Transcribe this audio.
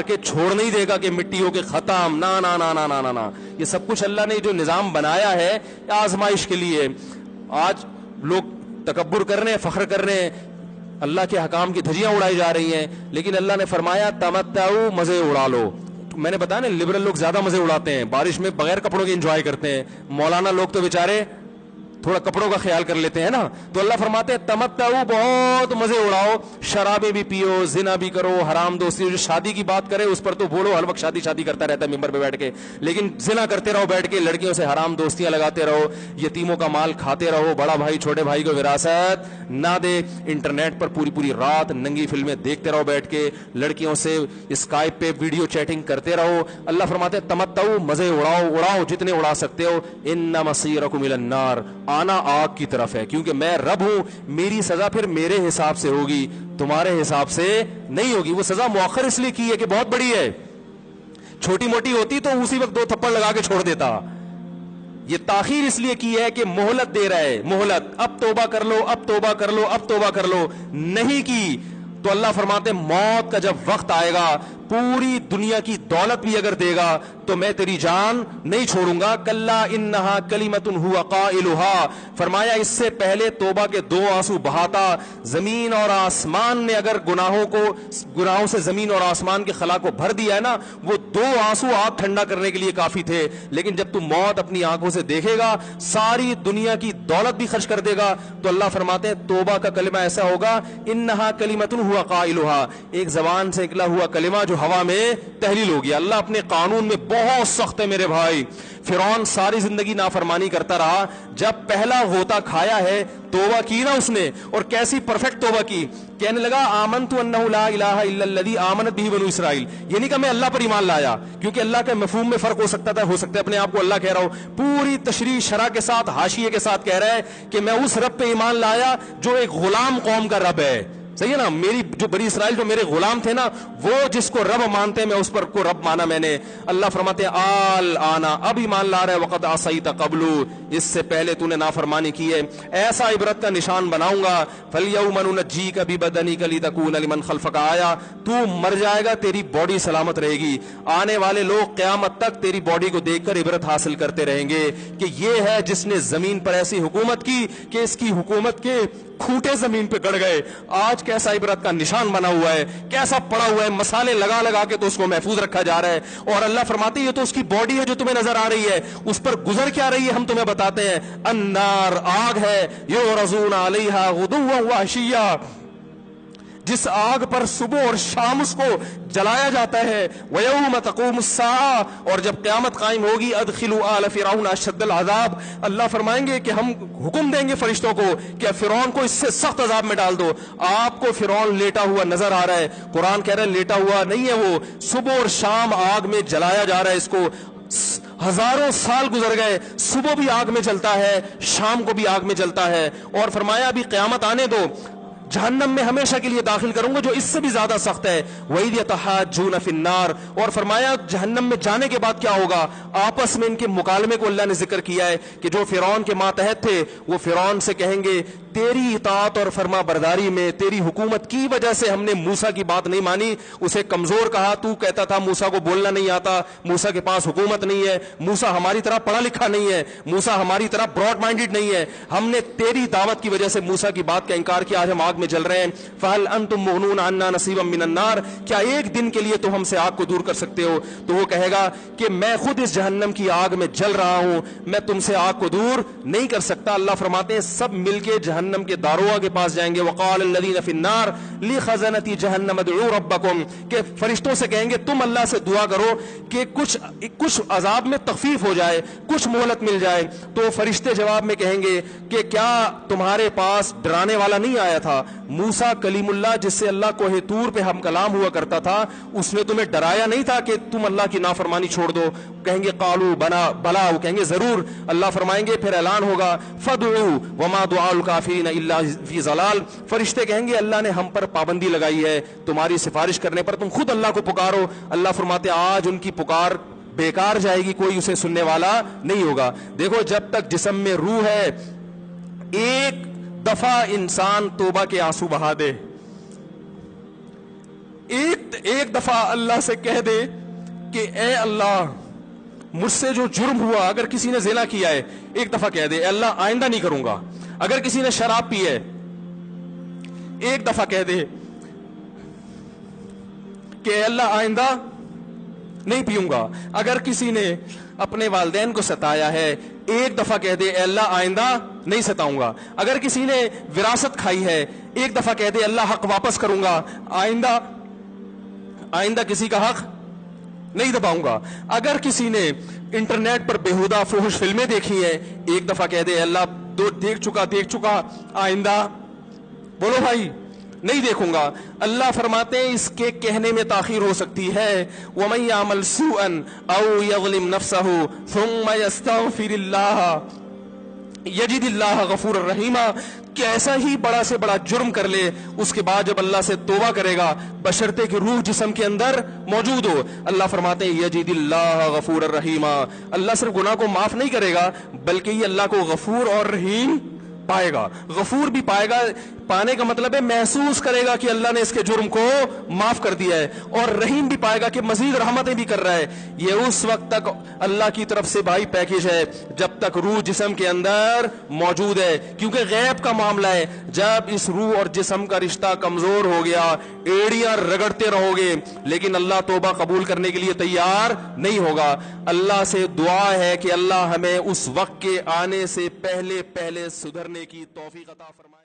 کے چھوڑ نہیں دے گا کہ مٹی ہو کے ختم، نا نا نا نا نا نا. یہ سب کچھ اللہ نے جو نظام بنایا ہے آزمائش کے لیے. آج لوگ تکبر کر رہے ہیں، فخر کر رہے ہیں، اللہ کے حکام کی دھجیاں اڑائی جا رہی ہیں، لیکن اللہ نے فرمایا تمتعوا، مزے اڑا لو. میں نے بتایا نا لبرل لوگ زیادہ مزے اڑاتے ہیں، بارش میں بغیر کپڑوں کے انجوائے کرتے ہیں. مولانا لوگ تو بیچارے تھوڑا کپڑوں کا خیال کر لیتے ہیں نا. تو اللہ فرماتے ہیں تمتعوا، بہت مزے اڑاؤ، شرابیں بھی پیو، زنا بھی کرو، حرام دوستی. جو شادی کی بات کرے اس پر تو بولو ہر وقت شادی شادی کرتا رہتا ہے ممبر پہ بیٹھ کے، لیکن زنا کرتے رہو بیٹھ کے، لڑکیوں سے حرام دوستیاں لگاتے رہو، یتیموں کا مال کھاتے رہو، بڑا بھائی چھوٹے بھائی کو وراثت نہ دے، انٹرنیٹ پر پوری پوری رات ننگی فلمیں دیکھتے رہو بیٹھ کے، لڑکیوں سے اسکائپ پہ ویڈیو چیٹنگ کرتے رہو. اللہ فرماتے ہیں تمتعوا، مزے اڑاؤ، اڑاؤ جتنے اڑا سکتے ہو. ان مصیرکم الی النار، آنا آگ کی طرف ہے، کیونکہ میں رب ہوں، میری سزا پھر میرے حساب سے ہوگی، تمہارے حساب سے نہیں ہوگی. وہ سزا مؤخر اس لیے کی ہے کہ بہت بڑی ہے، چھوٹی موٹی ہوتی تو اسی وقت 2 تھپڑ لگا کے چھوڑ دیتا. یہ تاخیر اس لیے کی ہے کہ مہلت دے رہا ہے، مہلت، اب توبہ کر لو، اب توبہ کر لو، اب توبہ کر لو. نہیں کی تو اللہ فرماتے ہیں موت کا جب وقت آئے گا، پوری دنیا کی دولت بھی اگر دے گا تو میں تیری جان نہیں چھوڑوں گا. کلا انہا کلمۃ ہوا قائلھا، فرمایا اس سے پہلے توبہ کے 2 آنسو بہاتا. زمین اور آسمان نے اگر گناہوں سے زمین اور آسمان کے خلا کو بھر دیا ہے نا، وہ 2 آنسو آگ ٹھنڈا کرنے کے لیے کافی تھے. لیکن جب تم موت اپنی آنکھوں سے دیکھے گا، ساری دنیا کی دولت بھی خرچ کر دے گا، تو اللہ فرماتے ہیں توبہ کا کلمہ ایسا ہوگا، انہا کلمۃ ہوا قائلھا، ایک زبان سے نکلا ہوا کلمہ جو ہوا میں تحلیل ہو گیا. اللہ اپنے قانون میں بہت سخت ہے میرے بھائی. فرعون ساری زندگی نافرمانی کرتا رہا، جب پہلا غوطہ کھایا ہے توبہ کی نا اس نے، اور کیسی پرفیکٹ توبہ کی. کہنے لگا آمنت انہ لا الہ الا الذی آمنت بہ بنو اسرائیل، یہ نہیں کہ میں اللہ پر ایمان لایا، کیونکہ اللہ کے مفہوم میں فرق ہو سکتا تھا، ہو سکتا ہے اپنے آپ کو اللہ کہہ رہا ہو. پوری تشریح شرح کے ساتھ، حاشیے کے ساتھ کہہ رہا ہے کہ میں اس رب پہ ایمان لایا جو ایک غلام قوم کا رب ہے. صحیح ہے نا، میری جو بنی اسرائیل جو میرے غلام تھے نا، وہ جس کو رب مانتے ہیں میں اس پر کو رب مانا میں نے. اللہ فرماتے ہیں آل آنا، اب ایمان لا رہا ہے، وقد عصیت قبل، اس سے پہلے تو نے نافرمانی کی ہے. ایسا عبرت کا نشان بناؤں گا، فالیوم ننجیک ببدنک لتکون لمن خلفک آیا، تو مر جائے گا تیری باڈی سلامت رہے گی، آنے والے لوگ قیامت تک تیری باڈی کو دیکھ کر عبرت حاصل کرتے رہیں گے کہ یہ ہے جس نے زمین پر ایسی حکومت کی کہ اس کی حکومت کے کھوٹے زمین پہ گڑ گئے. آج کیسا عبرت کا نشان بنا ہوا ہے، کیسا پڑا ہوا ہے، مسالے لگا لگا کے تو اس کو محفوظ رکھا جا رہا ہے. اور اللہ فرماتے ہیں یہ تو اس کی باڈی ہے جو تمہیں نظر آ رہی ہے، اس پر گزر کیا رہی ہے ہم تمہیں بتاتے ہیں. النار، آگ ہے، یعرضون علیہا غدوا وعشیا، جس آگ پر صبح اور شام اس کو جلایا جاتا ہے. وَيَوْمَ تَقُومُ السَّاعَةُ، اور جب قیامت قائم ہوگی، أَدْخِلُوا آلَ فِرْعَوْنَ أَشَدَّ الْعَذَابِ، اللہ فرمائیں گے کہ ہم حکم دیں گے فرشتوں کو کہ فرعون کو اس سے سخت عذاب میں ڈال دو. آپ کو فرعون لیٹا ہوا نظر آ رہا ہے، قرآن کہہ رہا ہے لیٹا ہوا نہیں ہے، وہ صبح اور شام آگ میں جلایا جا رہا ہے. اس کو ہزاروں سال گزر گئے، صبح بھی آگ میں جلتا ہے، شام کو بھی آگ میں جلتا ہے. اور فرمایا ابھی قیامت آنے دو، جہنم میں ہمیشہ کے لیے داخل کروں گا جو اس سے بھی زیادہ سخت ہے. وَإِذْ يَتَحَاجُّونَ فِي النَّارِ، اور فرمایا جہنم میں جانے کے بعد کیا ہوگا، آپس میں ان کے مکالمے کو اللہ نے ذکر کیا ہے کہ جو فرعون کے ماتحت تھے وہ فرعون سے کہیں گے تیری اطاعت اور فرما برداری میں، تیری حکومت کی وجہ سے ہم نے موسیٰ کی بات نہیں مانی، اسے کمزور کہا، تو کہتا تھا موسیٰ کو بولنا نہیں آتا، موسیٰ کے پاس حکومت نہیں ہے، موسیٰ ہماری طرح پڑھا لکھا نہیں ہے، موسیٰ ہماری طرح براڈ مائنڈڈ نہیں ہے، ہم نے تیری دعوت کی وجہ سے موسیٰ کی بات کا انکار کیا، آج ہم آگ میں جل رہے ہیں. فَهَلْ أَنْتُمْ مُغْنُونَ عَنَّا نَصِيبًا مِّنَ النَّارِ، کیا ایک دن کے لیے تو ہم سے آگ کو دور کر سکتے ہو؟ تو وہ کہے گا کہ میں خود اس جہنم کی آگ میں جل رہا ہوں، میں تم سے آگ کو دور نہیں کر سکتا. اللہ فرماتے ہیں سب مل کے جہنم کے داروغ کے پاس جائیں گے. وقال الذين في النار لخزنة جهنم ادعوا ربكم، کہ فرشتوں سے کہیں گے تم اللہ سے دعا کرو کہ کچھ عذاب میں تخفیف ہو جائے، کچھ مہلت مل جائے. تو فرشتے جواب میں کہیں گے کہ کیا تمہارے پاس ڈرانے والا نہیں آیا تھا؟ موسیٰ کلیم اللہ جس سے اللہ کوہ طور پہ ہم کلام ہوا کرتا تھا، اس نے تمہیں ڈرایا نہیں تھا کہ تم اللہ کی نافرمانی چھوڑ دو؟ کہیں گے قالوا بلا، وہ کہیں گے ضرور. اللہ فرمائیں گے پھر اعلان ہوگا فادعوا وما دعاء الکافرین الا فی ضلال، فرشتے کہیں گے اللہ نے ہم پر پابندی لگائی ہے تمہاری سفارش کرنے پر، تم خود اللہ کو پکارو. اللہ فرماتے آج ان کی پکار بیکار جائے گی، کوئی اسے سننے والا نہیں ہوگا. دیکھو جب تک جسم میں روح ہے، ایک دفعہ انسان توبہ کے آنسو بہا دے، ایک دفعہ اللہ سے کہہ دے کہ اے اللہ مجھ سے جو جرم ہوا، اگر کسی نے زنا کیا ہے ایک دفعہ کہہ دے اے اللہ آئندہ نہیں کروں گا. اگر کسی نے شراب پی ہے ایک دفعہ کہہ دے کہ اے اللہ آئندہ نہیں پیوں گا. اگر کسی نے اپنے والدین کو ستایا ہے ایک دفعہ کہہ دے اے اللہ آئندہ نہیں ستاؤں گا. اگر کسی نے وراثت کھائی ہے ایک دفعہ کہہ دے اللہ حق واپس کروں گا، آئندہ کسی کا حق نہیں دباؤں گا. اگر کسی نے انٹرنیٹ پر بےہودہ فحش فلمیں دیکھی ہیں ایک دفعہ کہہ دے اللہ دیکھ چکا آئندہ بولو بھائی نہیں دیکھوں گا. اللہ فرماتے ہیں اس کے کہنے میں تاخیر ہو سکتی ہے. وَمَن يَعْمَلْ سُوءًا أَوْ يَظْلِمْ نَفْسَهُ ثُمَّ يَسْتَغْفِرِ اللَّهَ یجد اللہ غفور الرحیم، کہ ایسا ہی بڑا سے بڑا جرم کر لے اس کے بعد جب اللہ سے توبہ کرے گا بشرطے کہ روح جسم کے اندر موجود ہو، اللہ فرماتے ہیں یجد اللہ غفور الرحیم، اللہ صرف گناہ کو معاف نہیں کرے گا بلکہ یہ اللہ کو غفور اور رحیم پائے گا. غفور بھی پائے گا، پانے کا مطلب ہے محسوس کرے گا کہ اللہ نے اس کے جرم کو معاف کر دیا ہے، اور رحیم بھی پائے گا کہ مزید رحمتیں بھی کر رہا ہے. یہ اس وقت تک اللہ کی طرف سے بھائی پیکیج ہے جب تک روح جسم کے اندر موجود ہے، کیونکہ غیب کا معاملہ ہے. جب اس روح اور جسم کا رشتہ کمزور ہو گیا ایڑیاں رگڑتے رہو گے لیکن اللہ توبہ قبول کرنے کے لیے تیار نہیں ہوگا. اللہ سے دعا ہے کہ اللہ ہمیں اس وقت کے آنے سے پہلے سدھرنے کی توفیق عطا فرمائے.